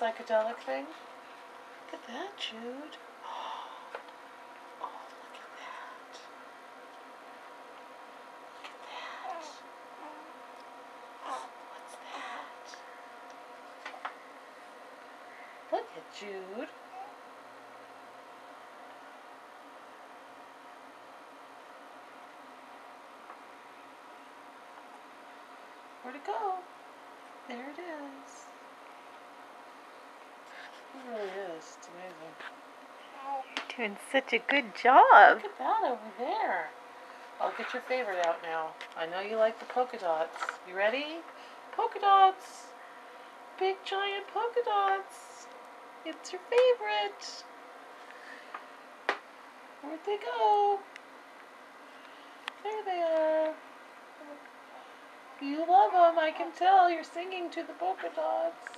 psychedelic thing? Look at that, Jude. Oh, look at that. Look at that. What's that? Look at Jude. Where'd it go? There it is. It really is. It's amazing. You're doing such a good job. Look at that over there. I'll get your favorite out now. I know you like the polka dots. You ready? Polka dots. Big giant polka dots. It's your favorite. Where'd they go? There they are. You love them. I can tell. You're singing to the polka dots.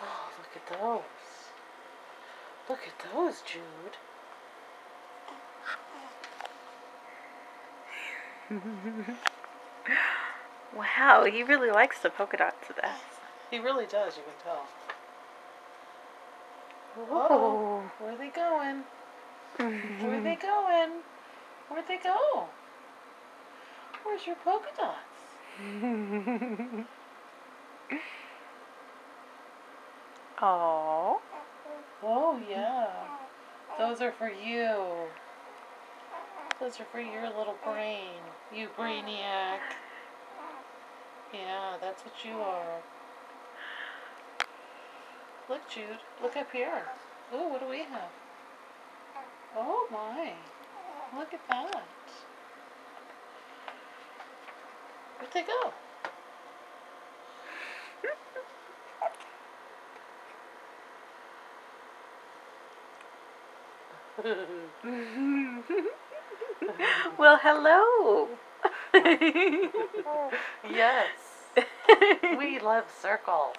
Oh, look at those. Look at those, Jude. Wow, he really likes the polka dots of that. He really does, you can tell. Oh. Where are they going? Where are they going? Where'd they go? Where's your polka dots? Oh. Oh, yeah. Those are for you. Those are for your little brain. You brainiac. Yeah, that's what you are. Look, Jude. Look up here. Ooh, what do we have? Oh, my. Look at that. Where'd they go? Well, hello. Yes. We love circles.